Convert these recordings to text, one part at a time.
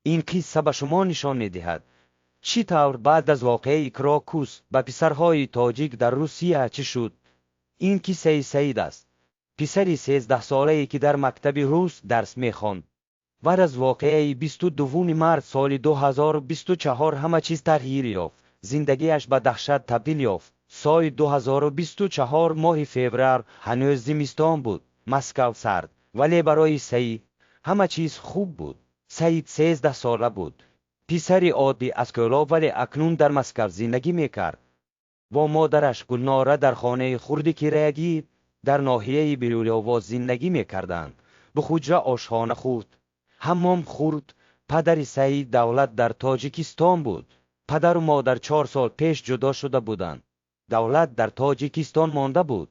این قصه به شما نشان می‌دهد چی طور بعد از واقعه کراکوس به پسرهای تاجیک در روسیه چه شد. این قصه سعید است، پسری 13 ساله‌ای که در مکتب روس درس می‌خواند. بعد از واقعه 22 مارس سال 2024 همه چیز تغییر یافت. زندگیش به دهشت تبدیل یافت. سال 2024 ماه فوریه هنوز زمستان بود. مسکو سرد، ولی برای سعید همه چیز خوب بود. سعید 13 ساله بود. پسری عادی از کلاب، ولی اکنون در مسکو زندگی میکرد. با مادرش گلناره در خانه خرد کرایه‌ای در ناحیه بلولاوا زندگی میکردند. به خودجا آشخانه خورد، حمام خورد. پدر سعید دولت در تاجیکستان بود. پدر و مادر 4 سال پیش جدا شده بودند. دولت در تاجیکستان مانده بود.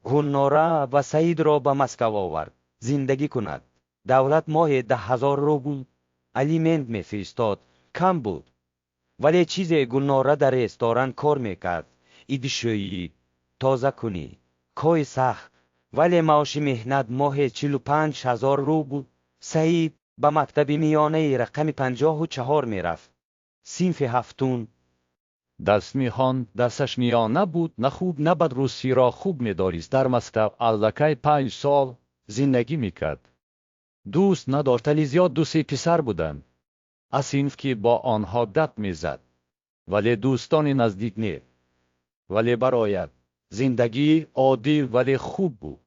گلناره و سعید را به مسکو آورد زندگی کند. دولت ماه 10,000 روبل الیمنت میفرستاد. کم بود، ولی چیز گلناره در رستوران کار میکرد. ایدشویی، تازه کنی، کار سخت، ولی معاش مهنت ماه 45,000 روبل. سعید به مکتب میانه رقم 54 میرفت. صنف هفتم. درس میخواند. درسش میانه بود. نه خوب نه بد. روسی را خوب میدانست. در مسکو الکی 5 سال زندگی میکرد. دوست نداشت، ولی زیاد دوست پسر بودند. از صنف که با آنها دد میزد، ولی دوستان نزدیک نه. ولی برایت زندگی عادی ولی خوب بود.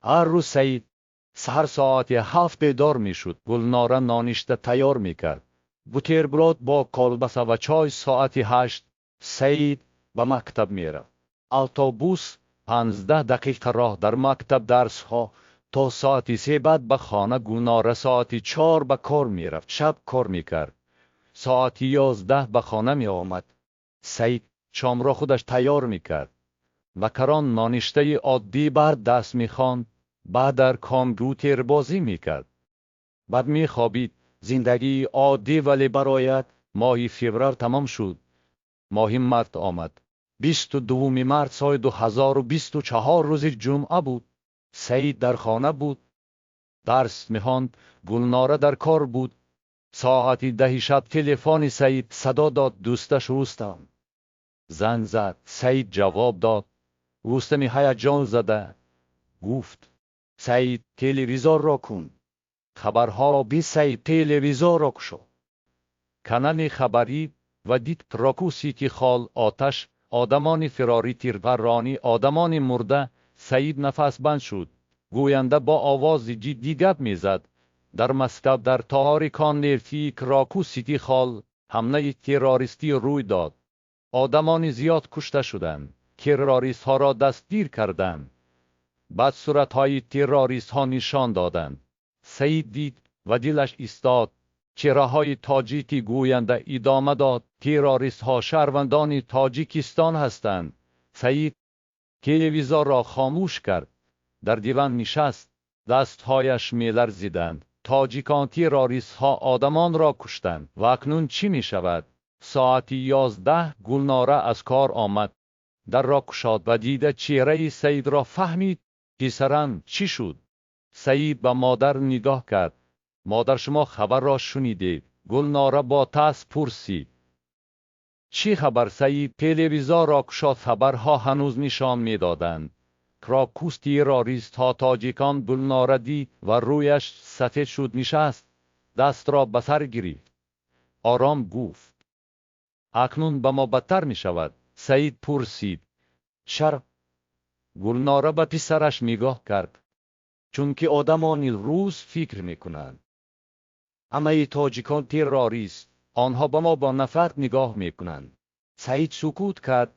هر روز سعید سحر ساعت 7 بیدار میشد. گلناره نانشته تیار میکرد. بوتربرود با کلبسه و چای. ساعت 8 سعید به مکتب میرفت. اتوبوس 15 دقیقه راه در مکتب درس ها تا ساعت 3 بعد به خانه. گلناره ساعت 4 به کار میرفت. شب کار میکرد. ساعت 11 به خانه می آمد. سعید شام را خودش تیار میکرد. وکران نانشته عادی بر دست میخواند. بعد در کامپیوتر بازی میکرد. بعد میخوابید. زندگی عادی ولی برایت ماه فوریه تمام شد. ماه مارس آمد. 22 مارس سال 2024 روز جمعه بود. سعید در خانه بود. درس میخواند. گلناره در کار بود. ساعت 10 شب تلفن سعید صدا داد. دوستش رستم زنگ زد. سعید جواب داد. رستم هیجان زده گفت سعید تلویزیون را کن. خبرها را بی. سعید تلویزیون را کشید. کانال خبری و دید کراکوسی که خال آتش، آدمان فراری، تیرورانی، آدمان مرده. سعید نفس بند شد. گوینده با آواز جدی گپ میزد. در مسکو در تاریکان نرفی کراکوسی خال حمله تروریستی روی داد. آدمان زیاد کشته شدند. تروریست ها را دستگیر کردند. بعد صورت های تروریست ها نشان دادند. سعید دید و دلش ایستاد. چهره های تاجیکی گوینده ادامه داد. تروریست ها شهروندان تاجیکستان هستند. سعید تلویزیون را خاموش کرد. در دیوان نشست. دستهایش می‌لرزیدند. تاجیکان تروریست ها آدمان را کشتند. و اکنون چی می شود؟ ساعت 11 گلناره از کار آمد. در را گشاد و دید چهره سعید را. فهمید پسرم چی شد؟ سعید به مادر نگاه کرد. مادر شما خبر را شنیدید؟ گلناره با تأسف پرسید. چی خبر؟ سعید تلویزیون را گشاد. خبرها هنوز نشان می‌دادند کراکوس تروریست ها تاجیکان. گلناره دید و رویش سفید شد. نشست. دست را به سر گرفت. آرام گفت اکنون به ما بدتر می شود. سعید پرسید چرا؟ گلناره به پسرش نگاه کرد. چون که آدمان روز فکر میکنند همه تاجیکان تروریست. آنها به ما با نفرت نگاه میکنند. سعید سکوت کرد.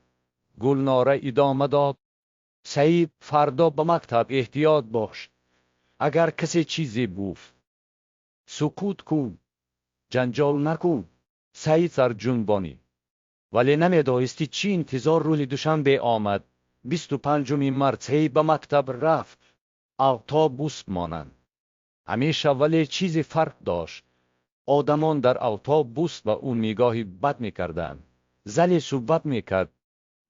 گلناره ادامه داد. سعید فردا به مکتب احتیاط باش. اگر کسی چیزی گفت سکوت کن، جنجال نکن. سعید سر جنبانی، ولی نمیدانستی چی انتظار روز دوشنبه آمد. 25 مارس به مکتب رفت. اتوبوس مانند همیشه، ولی چیزی فرق داشت. آدمان در اتوبوس و او نگاهی بد میکردند. زلی صحبت میکرد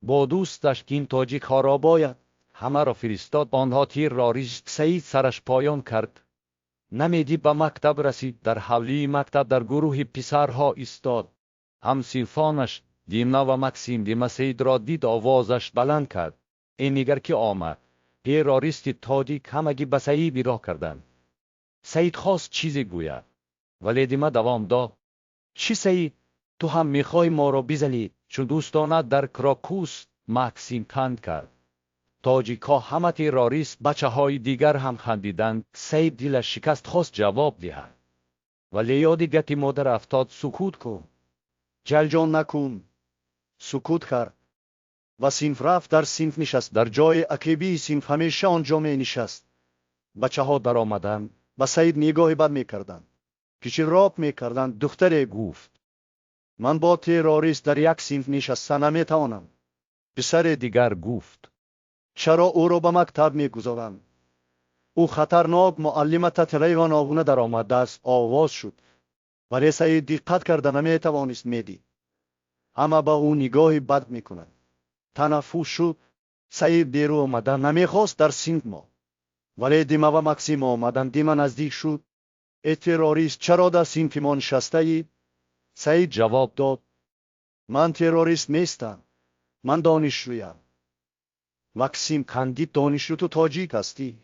با دوستش که این تاجیک ها را باید همه را فرستاد. آنها تروریست. سعید سرش پایان کرد. نمیدی به مکتب رسید. در حولی مکتب در گروه پسرها ایستاد. همسنفانش دیمنا و مکسیم دیما سید را دید، آوازش بلند کرد. این نگر که آمد. تروریست تاجیک همگی به سعید بیراه کردند. سعید خواست چیزی گوید، ولی دیما دوام داد. چی سعید؟ تو هم میخوای ما را بزنی؟ چون دوستانه در کراکوس مکسیم کند کرد. تاجیک‌ها همه تروریست، بچه های دیگر هم خندیدند. سعید دلش شکست، خواست جواب دهد، ولی یاد گتی مادر افتاد. سکوت کن، جلجان نکن. سکوت کرد و صنف رفت. در صنف نشست. در جای عقیبی صنف همیشه آنجا می نشست. بچه ها در آمدند. و سعید نگاهی بد می کردند. پیچی راب می کردند. دختر گفت من با تروریست در یک صنف نشستن نمی توانم. پسر دیگر گفت چرا او را به مکتب می گذارند؟ او خطرناک. معلمت تلویزیون آگونه در آمده است. آواز شد، ولی سعید دقت کرده نمی توانست میدید. اما با او نگاهی بد می کند. تنفس شد. سعید دیرو آمده. نمی خواست در صنف ما، ولی دیما و مکسیم آمدن. دیما نزدیک شد. ای تروریست، چرا در صنف ما نشسته اید؟ سعید جواب داد من تروریست نیستم، من دانشجویم. مکسیم خندید. دانشجو تو تاجیک هستی؟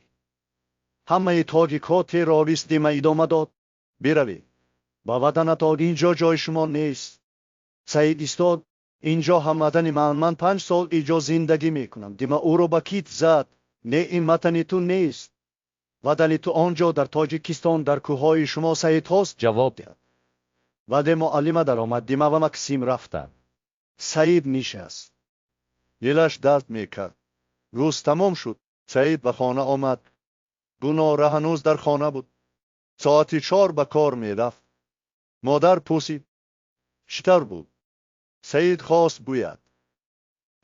همه تاجیک ها تروریست. دیما ادامه داد بروید با وطنت. اینجا جای شما نیست. سعید ایستاد. اینجا هم وطن من 5 سال اینجا زندگی میکنم. دیما او را با کیت زد. نه، این وطن تو نیست. وطن تو آنجا در تاجیکستان در کوههای شما. سعید هاست جواب داد. ولی معلم در آمد. دیما و مکسیم رفتند. سعید نشست. دلش درد میکرد. روز تمام شد. سعید به خانه آمد. گناه هنوز در خانه بود. ساعت 4 به کار میرفت. مادر پرسید چطور بود؟ سعید خواست گوید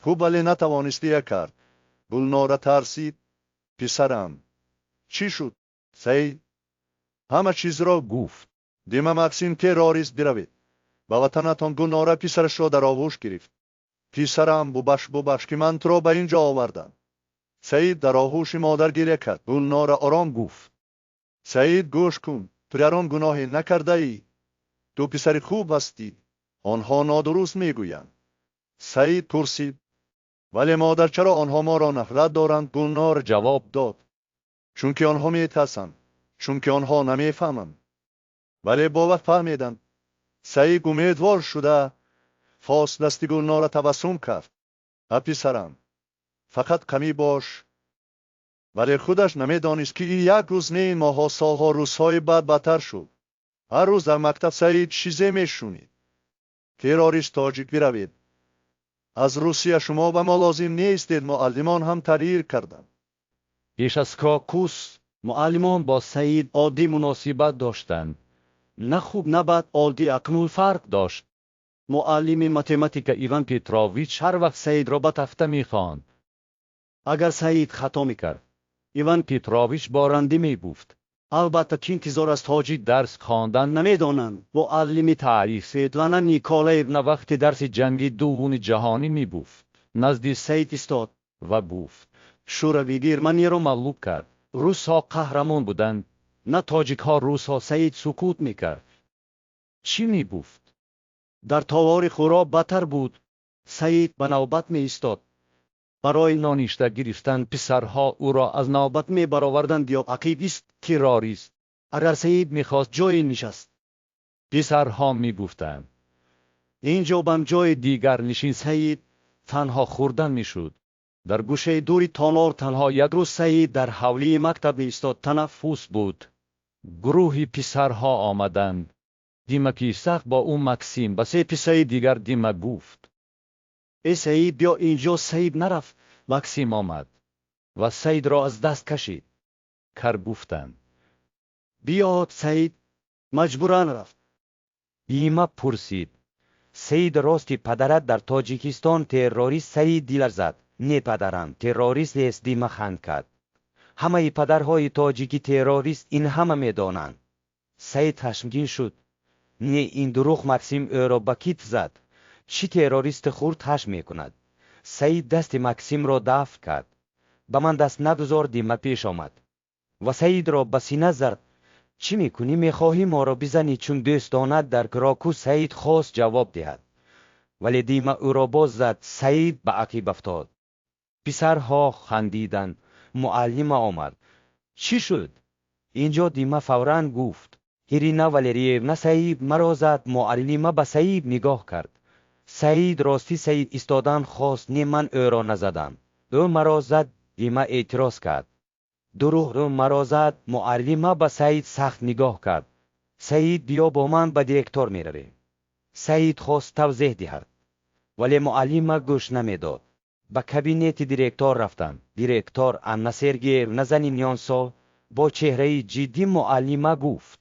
خوب، ولی نتوانستی کرد. گلنار ترسید. پسرم چی شد؟ سعید همه چیز را گفت. دیما مکسیم تروریست بروید. با وطنتان. گلنار پسرش را در آغوش گرفت. پسرم ببخش که من تو را به اینجا آوردم. سعید در آغوش مادر گریه کرد. گلنار آرام گفت سعید گوش کن، تو در آن گناهی نکرده ای. تو پسر خوب هستی. آنها نادرست میگویند. سعید پرسید ولی مادر چرا آنها ما را نفرت دارند؟ گلنار جواب داد چون که آنها میترسند، چون که آنها نمیفهمند. ولی باور فهمیدند. سعید امیدوار شده فاس دستی گلنار تبسم کرد. پسرم فقط کمی باش. ولی خودش نمیدانست که یک روز نه، ماها، سالها، روزهای بعد بدتر شد. هر روز در مکتب سعید چیزی میشنید. تروریست تاجیک بروید. از روسیه شما به ما لازم نیستید. معلمان هم تغییر کردند. پیش از کراکوس معلمان با سعید عادی مناسبت داشتند. نه خوب نه بد، عادی. اکنون فرق داشت. معلم متماتیک ایوان پیتروویچ هر وقت سعید را به تفته میخواند. اگر سعید خطا میکرد، ایوان پیتروویچ بارنده میگفت. البته که انتظار از تاجیک درس خواندن نمیدانند. معلم تاریخ سویتلانا نیکولایونا وقتی درس جنگی دوم جهانی میگفت، نزد سعید ایستاد و گفت شوروی گرمانی را مغلوب کرد. روس‌ها قهرمان بودند، نه تاجیک‌ها. روس‌ها. سعید سکوت میکرد. چی میگفت؟ در تاریخ را بدتر بود. سعید به نوبت می ایستاد. برای نانشته گرفتن پسرها او را از نوبت می برآوردند یا عقیدیست، تروریست. اگر سعید میخواست جای نشست، پسرها می گفتند اینجا بم جای دیگر نشین. سعید تنها خوردن میشد. در گوشه دوری تالار تنها یک روز سعید در حولی مکتب ایستاد. تنفس بود. گروهی پسرها آمدند. دیما که سخت با اون مکسیم با 3 پسر دیگر. دیما گفت ای سعید بیا اینجا. سعید نرفت. مکسیم آمد و سعید را از دست کشید. کر گفتند بیاد. سعید مجبوران رفت. دیما پرسید سعید راستی پدرت در تاجیکستان تروریست؟ سعید دل زد نه پدرم تروریست است. دیما خند کرد. همه پدرهای تاجیکی تروریست، این همه میدانند. سعید خشمگین شد. نه، این دروغ. مکسیم او را با کیت زد. چی تروریست خورد خشم میکند؟ سعید دست مکسیم را دفع کرد. به من دست نگذار. دیما پیش آمد و سعید را به سینه زد. چی میکنی؟ میخواهی ما را بزنی؟ چون دوست داند در کراکوس سعید خواست جواب دهد، ولی دیما او را باز زد. سعید به عقب افتاد. پسرها خندیدند. معلم آمد. چی شد؟ اینجا دیما فوراً گفت ایرینا والریونا سعید مرا زد. معلم به سعید نگاه کرد. سعید راستی سعید ایستادن خواست. نه، من او را نزدم، او مرا زد. دیما اعتراض کرد. دروغ، او مرا زد. معلم به سعید سخت نگاه کرد. سعید بیا با من به دیرکتور میرویم. سعید خواست توضیح دهد، ولی معلم گوش نمیداد. به کابینت دیرکتور رفتند. دیرکتور انا سرگییونا زنینیانسا با چهره جدی معلم گفت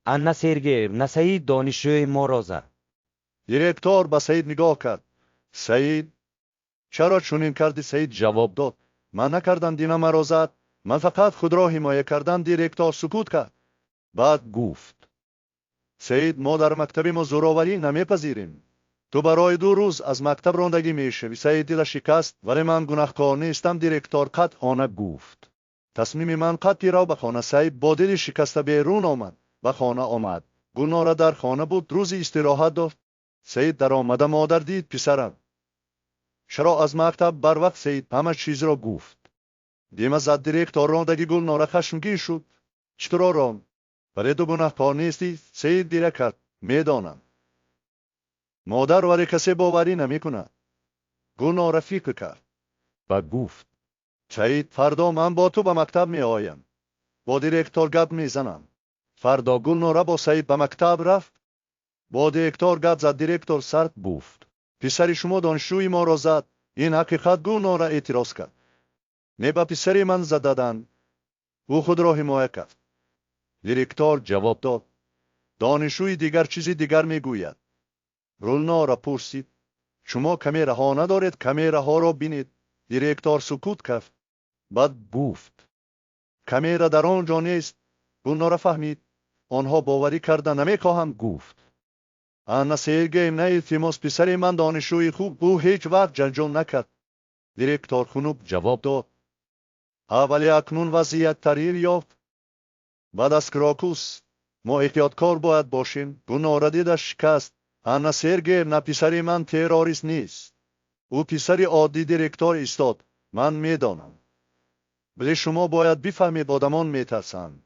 انا سرگییونا سعید دانشجوی ما را زد. دیرکتور به سعید نگاه کرد. سعید چرا چنین کردی؟ سعید جواب داد من نکردم، دینا مرا زد. من فقط خود را حمایت کردم. دیرکتور سکوت کرد. بعد گفت سعید ما در مکتب ما زوراوری نمیپذیریم. تو برای 2 روز از مکتب راندگی میشوی. سعید دل شکست. ولی من گناهکار نیستم. دیرکتور قطعانه گفت. تصمیم من قطعی را به خانه. سعید با دل شکسته بیرون آمد. به خانه آمد. گلناره در خانه بود. روزی استراحت داشت. سعید در آمده مادر دید. پسرم چرا از مکتب بر وقت؟ سعید همه چیز را گفت. دیما زد. دیرکتور راندگی گلناره خشمگین شد. چطور راند؟ ولی تو گناهکار نیستی. سعید دیره کرد. میدانم مادر ولی کسی باوری نمی کند. گلناره فکر کرد و گفت سعید فردا من با تو به مکتب می آیم. با دیرکتور گپ می زنم. فردا گلناره با سعید به مکتب رفت. با دیرکتور گپ زد. دیرکتور سرد گفت پسر شما دانشجوی ما را زد. این حقیقت. گلناره اعتراض کرد. نه به پسر من زدند. او خود را حمایت کرد. دیرکتور جواب داد دانشجوی دیگر چیزی دیگر می گوید. گلناره پرسید شما کامera ها ندارید؟ کامera ها را بینید. دیرکتور سکوت کرد. بعد گفت کامera در آنجا نیست. گلناره فهمید آنها باوری کرده نمیخواهم. گفت انا سرگییونا التماس پسر من دانشجوی خوب. او هیچ وقت جنجال نکرد. دیرکتور خنک جواب داد ولی اکنون وضعیت تغییر یافت. بعد از کراکوس ما احتیاطکار باید باشیم. گلناره دل شکست. انا سرگییونا پسر من تروریست نیست. او پسر عادی. دیرکتور ایستاد. من میدانم، ولی شما باید بفهمید آدمان میترسند.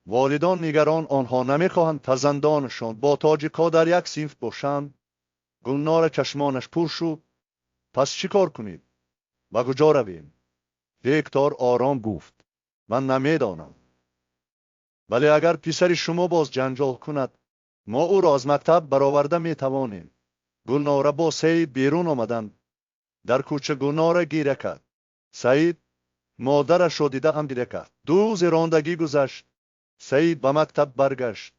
والدان نگران. آنها نمیخواهند فرزندانشان با تاج کار در یک صنف باشند. گلناره چشمانش پر شد. پس چی کار کنید؟ به کجا رویم؟ دیرکتور آرام گفت من نمیدانم، ولی اگر پسر شما باز جنجال کند ما او را از مکتب برآورده میتوانیم. گلناره با سعید بیرون آمدند. در کوچه گلناره گریه کرد. سعید مادرش را دیده هم گریه کرد. 2 روز راندگی گذشت. سعید به مکتب برگشت،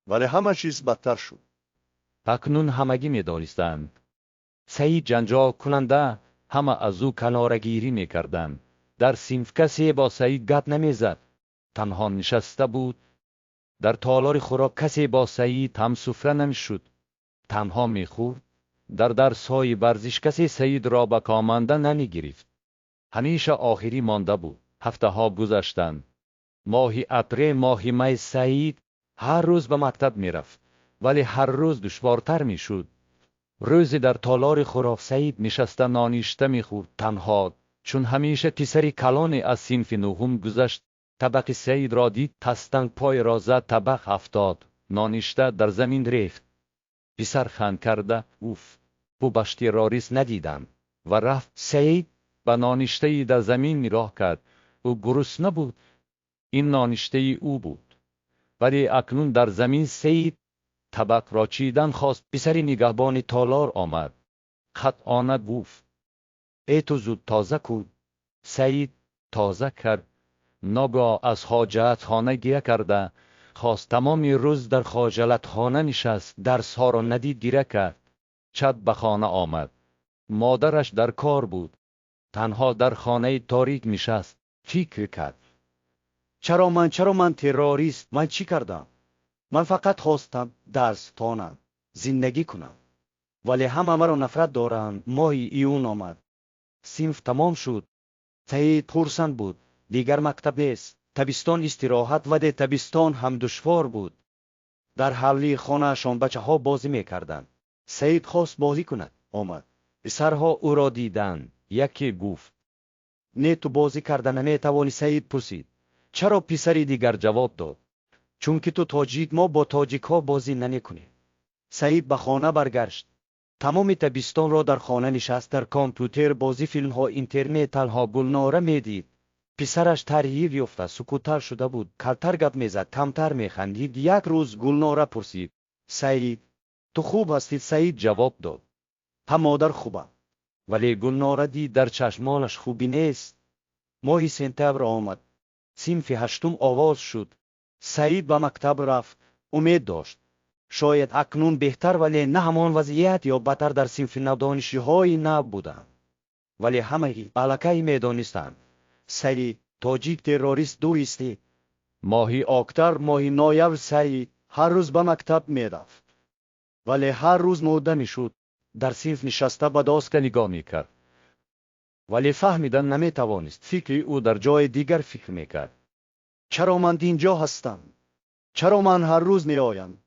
ولی همه چیز بدتر شد. اکنون همگی می‌دانستند سعید جنجال کننده. همه از او کناره‌گیری می‌کردند. در صنف کسی با سعید گپ نمی‌زد. تنها نشسته بود. در تالار خوراک کسی با سعید هم سفره نمی‌شد. تنها می‌خورد. در درس‌های ورزش کسی سعید را به کامنده نمی‌گرفت. همیشه آخری مانده بود. هفته‌ها گذشتند. ماهی اپریل، ماهی می، سعید هر روز به مکتب می‌رفت، ولی هر روز دشوارتر می‌شد. روزی در تالار خوراک سعید نشسته نانشته می‌خورد تنها، چون همیشه پسری کلانی از صنف نهم گذشت. طبق سعید را دید. تستنگ پای را زد. طبق افتاد. نانشته در زمین ریخت. پسر خند کرده اوف بو بشتی راریس ندیدم و رفت. سعید به نانشته در زمین نگاه کرد. او گرسنه بود. این نانشته او بود، ولی اکنون در زمین. سعید طبق را چیدن خواست. پسری نگهبان تالار آمد. قطعانه گفت ای تو زود تازه کن. سعید تازه کرد. ناگاه از حاجت خانه گریه کرده خواست. تمام روز در خجالت خانه نشست. درس ها را ندید. گریه کرد. شب به خانه آمد. مادرش در کار بود. تنها در خانه تاریک نشست. فکر کرد چرا من تروریست؟ من چی کردم؟ من فقط خواستم درس خوانم، زندگی کنم، ولی همه مرا نفرت دارند. ماهی ایون آمد. صنف تمام شد. سعید خرسند بود. دیگر مکتب نیست. تابستان استراحت و ده تابستان هم دشوار بود. در حولی خانه‌شان بچه‌ها بازی می‌کردند. سعید خواست بازی کند. آمد. پسرها او را دیدند. یکی گفت: نه تو بازی کردن نمی‌توانی؟ سعید پرسید. چرا؟ پسری دیگر جواب داد. چون که تو تاجیک، ما با تاجیک‌ها بازی نمی‌کنیم. سعید به خانه برگشت. تمام تابستان را در خانه نشست، در کامپیوتر بازی، فیلم‌ها، اینترنت، تنها گلناره می‌دید. پسرش تغییر یافته، سکوت‌تر شده بود، کمتر گپ می‌زد، کمتر می‌خندید. یک روز گلناره پرسید: سعید، تو خوب هستی؟ سعید جواب داد: هم مادر خوبم. ولی گلناره دید در چشمانش خوبی نیست. ماه سپتامبر آمد. صنف هشتم آغاز شد. سعید به مکتب رفت. امید داشت شاید اکنون بهتر، ولی نه همان وضعیت یا بدتر در صنف نودانشجوهای نو بودند. ولی همگی الکی می‌دانستند سعید تاجیک تروریست دوستی. ماهی اکتبر، ماهی نوامبر سعید هر روز به مکتب می‌رفت. ولی هر روز مودع می‌شد. در صنف نشسته به داستان نگاه می‌کرد. ولی فهمیدن نمی‌توانست. فکری او در جای دیگر فکر می‌کرد. چرا من اینجا هستم؟ چرا من هر روز می‌آیم؟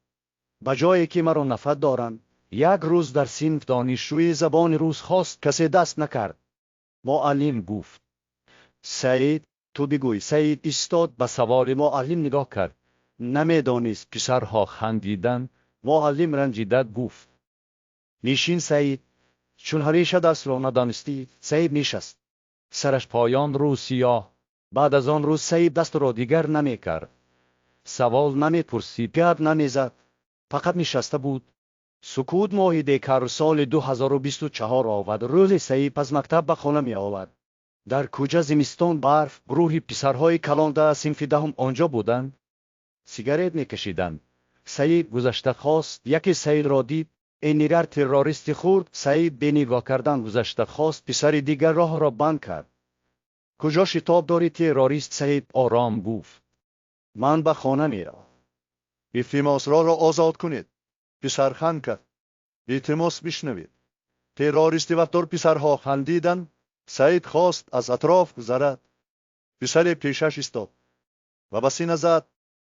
به جایی که مرا نفرت دارند. یک روز در صنف دانشجوی زبان روس خواست، کسی دست نکرد. معلم گفت: سعید، تو بگوی. سعید ایستاد، به سوال معلم نگاه کرد. نمی‌دانست. پسرها خندیدند. معلم رنجیده گفت: نشین سعید. چون همیشه درس را ندانستی. سعید نشست. سرش پایان رو سیاه. بعد از آن روز سعید دست را دیگر نمی‌کرد. سوال نمی‌پرسید، گپ نمی‌زد. فقط نشسته بود. سکوت ماه دکر سال 2024 آمد. روز سعید از مکتب به خانه می آمد. در کوچه زمستان برف. گروهی پسرهای کلانده صنف دهم آنجا بودند. سیگارت می‌کشیدند. سعید گذشته خواست. یکی سعید را دید. این نیگر تروریستی خورد. سعید به نگاه کردن گذشته خواست. پسر دیگر راه را بند کرد. کجا شتاب داری تروریست؟ سعید آرام گفت: من به خانه میرم. التماس را آزاد کنید. پسر خند کرد. التماس بشنوید. تروریستی وقتور پسرها خندیدند. سعید خواست از اطراف گذرد. پسر پیشش ایستاد و به سینه زد.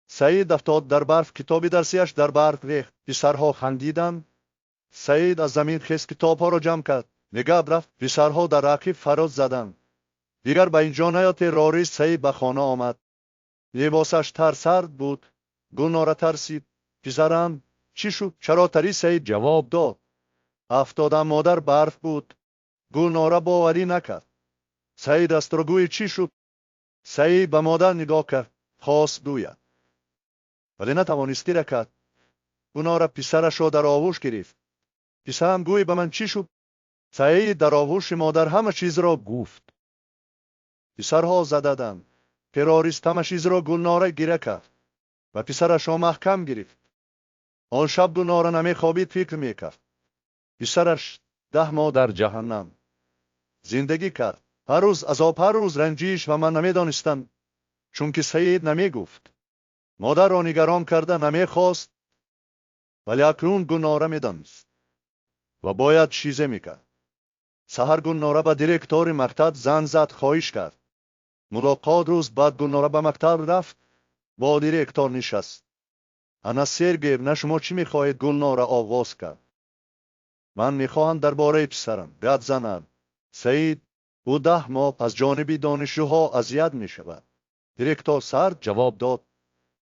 سعید افتاد در برف. کتاب درسیش در برف ریخت. پسرها خندیدند. سعید از زمین خیست، کتابها را جمع کرد. نگاه رفت. پسرها در رقیب فراز زدند. دیگر به اینجا نیاد. تروریست. سعید به خانه آمد. لباسش تر سرد بود. گلناره ترسید. پسرم چی شد؟ چرا تری؟ سعید جواب داد: افتادم مادر. برف بود. گلناره باوری نکرد. سعید است را گوی چی شد؟ سعید به مادر نگاه کرد. خواست گوید ولی نتوانستی را کرد. گلناره پسرش را در آغوش گرفت. پسرم گوی به من چی شد؟ سعید در آغوش مادر همه چیز را گفت. پسرها زدند. تروریست همه چیز را گلناره گیره کرد و پسرش را محکم گرفت. آن شب گلناره نمیخوابید، فکر میکرد. پسرش 10 ماه در جهنم زندگی کرد. هر روز عذاب، هر روز رنجش و من نمیدانستم، چون که سعید نمیگفت. مادر را نگران کرده نمیخواست، ولی اکنون گلناره میدانست و باید چیزی میکرد. سحر گلناره به دیرکتور مکتب زنگ زد، خواهش کرد. ملاقات روز بعد گلناره به مکتب رفت. با دیرکتور نشست. انا سرگیونا شما چی میخواهید؟ گلناره آغاز کرد. من میخواهم درباره پسرم گپ زنم. سعید او 10 ماه از جانب دانشجوها اذیت میشود. دیرکتور سرد جواب داد: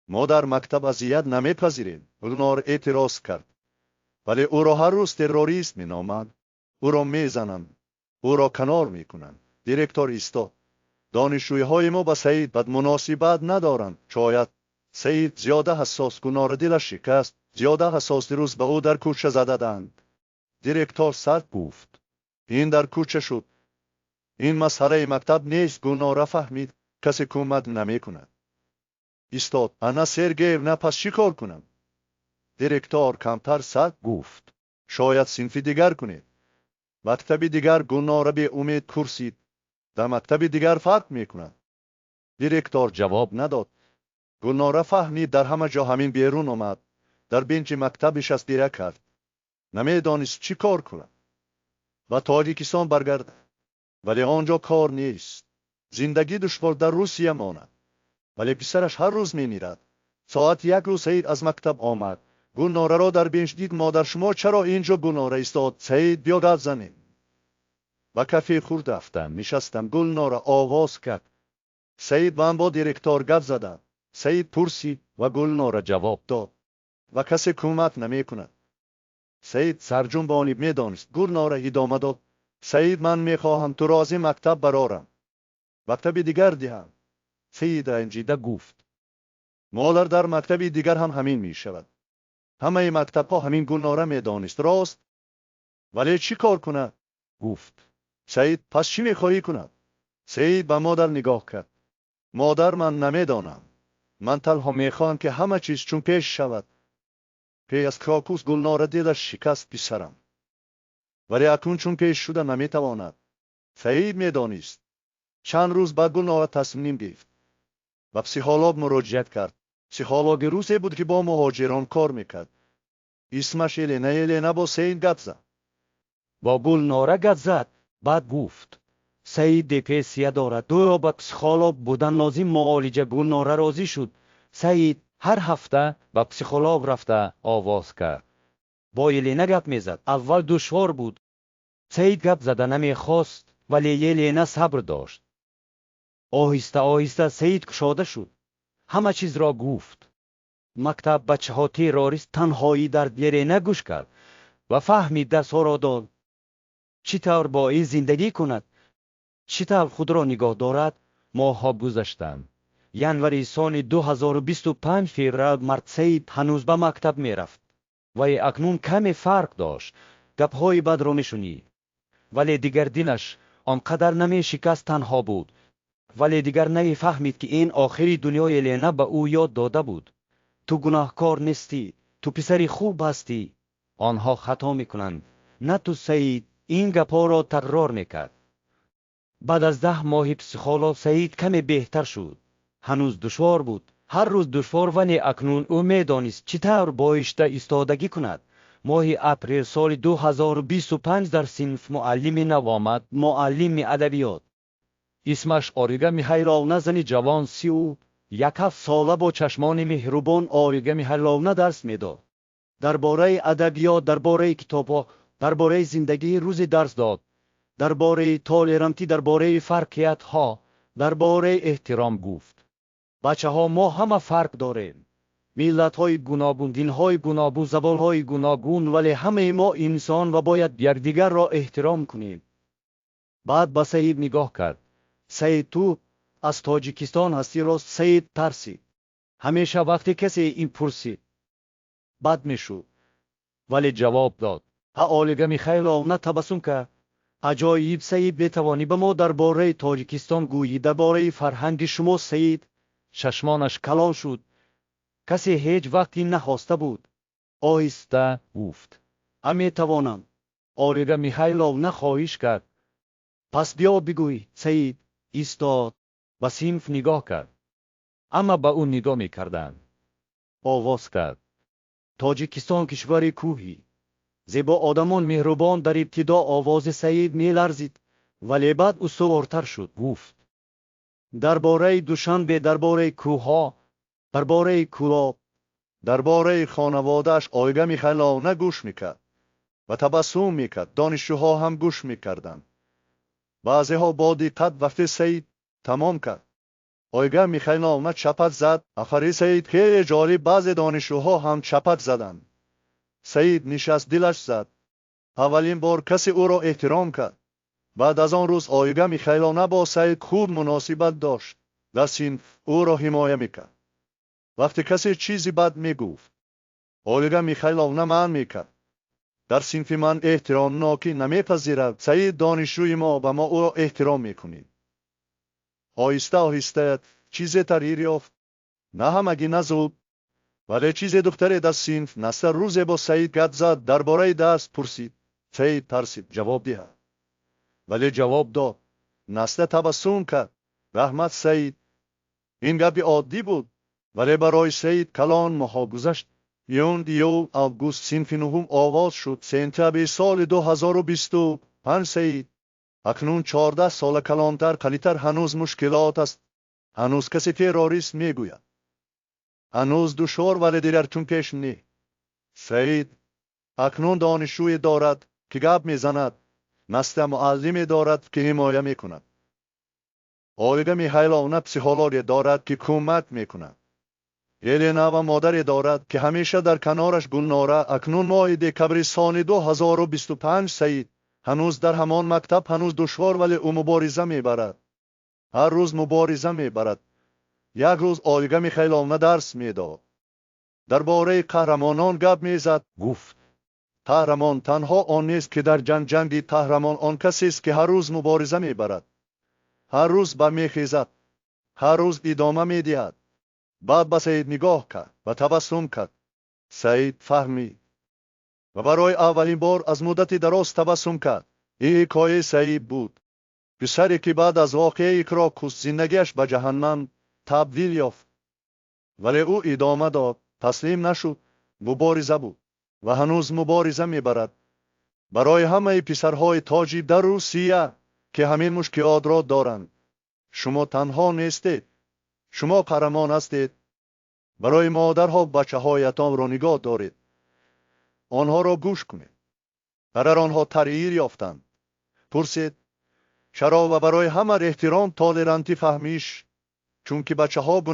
ما در مکتب اذیت نمیپذیریم. گلناره اعتراض کرد: ولی او را هر روز تروریست مینامند. او را میزنند. او را کنار میکنند. دیرکتور ایستاد. دانشجوهای ما با سعید بد مناسبت ندارند. شاید سعید زیاده حساس. گلناره دلش شکست. زیاده حساس. روز به او در کوچه زدند. دیرکتور سرد گفت: این در کوچه شد. این مسئله مکتب نیست. گلناره فهمید کسی کمک نمیکند. ایستاد. انا سرگیونا پس چی کار کنم؟ دیرکتور کمتر سرد گفت: شاید صنف دیگر کنید. مکتب دیگر. گلناره به امید کرسید. در مکتب دیگر فرق میکند. دیرکتور جواب نداد. گلناره فهمید در همه جا همین بیرون آمد. در بنچ مکتبش از دیره کرد. نمیدانست چی کار کند. و تاجیکستان برگرد. ولی آنجا کار نیست. زندگی دشوار در روسیه ماند. ولی پسرش هر روز میمیرد. ساعت 1 روز سعید از مکتب آمد. گلناره را در بنش دید. مادر شما چرا اینجا؟ گلناره ایستاد. سعید بیا گپ زنیم. و کافه خورد رفتم. نشستم. گلناره آواز کرد. سعید با دیرکتور گپ زد. سعید پرسید و گلناره جواب داد و کسی کمک نمیکند. سعید سرجنبانی میدانست. گلناره ادامه داد. سعید من میخواهم تو را از این مکتب برارم. مکتب دیگر دهم. سعید رنجیده گفت مادر در مکتب دیگر هم همین می شود. همه مکتب ها همین. گلناره میدانست راست. ولی چی کار کنه؟ گفت. سعید پس چی میخواهی کند؟ سعید به مادر نگاه کرد. مادر من نمیدانم. من تنها میخواهم که همه چیز چون پیش شود. پی از کراکوس گلناره دیدش شکست پسرم. ولی اکنون چون پیش شده نمیتواند. سعید میدانست. چند روز بعد گلناره تصمیم گرفت و پسیکولوگ مراجعت کرد. پسیکولوگ روسی بود که با مهاجران کار میکرد. اسمش الینه با سعید گپ زد. با گلناره گپ زد. بعد گفت سعید دپرسیا دارد. دو با پسیکولوگ بودن لازم معالجه. گلناره راضی شد. سعید هر هفته با پسیکولوگ رفته آواز کرد. با الینه گپ میزد. اول دشوار بود. سعید گپ زدن نمیخواست ولی الینه صبر داشت. آهسته آهسته سعید کشاده شد. همه چیز را گفت. مکتب بچه ها تروریست تنهایی در الینه گوش کرد و فهمید درس ها را داد. چطور با این زندگی کند؟ چطور خود را نگاه دارد؟ ماها گذشتند. ینوری سال 2025 فوریه مرد سعید هنوز به مکتب می رفت و اکنون کمی فرق داشت. گپ های بد را می شنید. ولی دیگر دلش آنقدر نمی شکست. تنها بود ولی دیگر نمی فهمید که این آخری دنیای الینه به او یاد داده بود. تو گناهکار نیستی. تو پسری خوب هستی. آنها خطا میکنند. نه تو. سعید این گپا را تکرار میکرد. بعد از 10 ماه پسیکولوگ سعید کمی بهتر شد. هنوز دشوار بود. هر روز دشوار ولی اکنون او میدانست چطور بایسته ایستادگی کند. ماه اپریل سال 2025 در صنف معلم نو آمد. معلم ادبیات. اسمش آریگا میخایلونا زنی جوان 31 ساله با چشمان مهربان. آریگا میخایلونا درس میداد. درباره ادبیات، درباره کتاب‌ها، درباره زندگی روزی درس داد. درباره تولرانسی، درباره فرقیت‌ها، درباره احترام گفت. بچه‌ها ما همه فرق داریم. ملت‌های گوناگون، دین‌های گوناگون، زبان‌های گوناگون، ولی همه ما انسان و باید یکدیگر را احترام کنیم. بعد به سعید نگاه کرد. سعید تو از تاجیکستان هستی راست؟ سعید ترسید. همیشه وقتی کسی این پرسید بد میشد. ولی جواب داد. آلیگا میخایلونا تبسم کرد. عجایب سعید بتوانی به ما درباره تاجیکستان گویی؟ درباره فرهنگ شما؟ سعید چشمانش کلان شد. کسی هیچ وقتی نخواسته بود. آهسته گفت میتوانم. آلیگا میخایلونا خواهش کرد. پس بیا بگوی. سعید ایستاد. به صنف نگاه کرد. اما به اون نگاه میکردند. آواز کرد. تاجیکستان کشوری کوهی. زیبا آدمان مهربان. در ابتدا آواز سعید میلرزید ولی بعد استوارتر شد. گفت درباره دوشنبه، درباره کوهها، درباره کلاب، درباره خانواده‌اش آریگا میخایلونا گوش میکرد و تبسم میکرد. دانشجوها هم گوش میکردند. بعضیها با دقت. وقتی سعید تمام کرد آریگا میخایلونا چپت زد. آخری سعید خیلی جالب. بعضی دانشجوها هم چپت زدند. سعید نشست. دلش زد. اولین بار کسی او را احترام کرد. بعد از آن روز آریگا میخایلونا با سعید خوب مناسبت داشت. در صنف او را حمایت میکرد. وقتی کسی چیزی بد میگفت آریگا میخایلونا منع میکرد. در صنف من احترام ناکی نمیپذیرد. سعید دانشجوی ما و ما او را احترام میکنیم. آهسته آهسته چیزی تغییر یافت. نه همگی نزود ولی چیزی دختری در صنف نصر روزی با سعید گپ زد. درباره درس پرسید. سعید ترسید جواب دهد ولی جواب داد. نصر تبسم کرد. رحمت سعید. این گپی عادی بود ولی برای سعید کلان ماها گذشت. یون آگوست صنف نهم آغاز شد. سپتامبر سال 2025 سعید اکنون 14 سال کلانتر قلیتر هنوز مشکلات است. هنوز کسی تروریست میگوید. هنوز دشوار ولی دیگر چون پیش نی. سعید اکنون دانشجوی دارد که گپ میزند. مثل معلمی دارد که حمایه میکند. اولگا میخایلونا پسیخولوژی دارد که کمک میکند. یلنا و مادری دارد که همیشه در کنارش گلناره. اکنون ماه دکبر سال 2025 سعید هنوز در همان مکتب هنوز دشوار ولی او مبارزه میبرد. هر روز مبارزه میبرد. یک روز اولگا میخایلونا درس میداد. درباره قهرمانان گپ میزد. گفت قهرمان تنها آن نیست که در جنگی. قهرمان آن کسی است که هر روز مبارزه میبرد. هر روز برمیخیزد. هر روز ادامه میدهد. بعد به سعید نگاه کرد و تبسم کرد. سعید فهمید و برای اولین بار از مدتی دراز تبسم کرد. این حکایه سعید بود. پسری که بعد از واقعه کراکوس زندگیش به جهنم تبدیل یافت. ولی او ادامه داد. تسلیم نشد. مبارزه بود و هنوز مبارزه میبرد. برای همه پسرهای تاجی در روسیه که همین مشکلات را دارند. شما تنها نیستید. شما قهرمان هستید. برای مادرها بچه‌هایتان را نگاه دارید. آنها را گوش کنید. برای آنها تغییر یافتند. پرسید چرا و برای همه احترام تالرانتی فهمیش. چون که بچه‌ها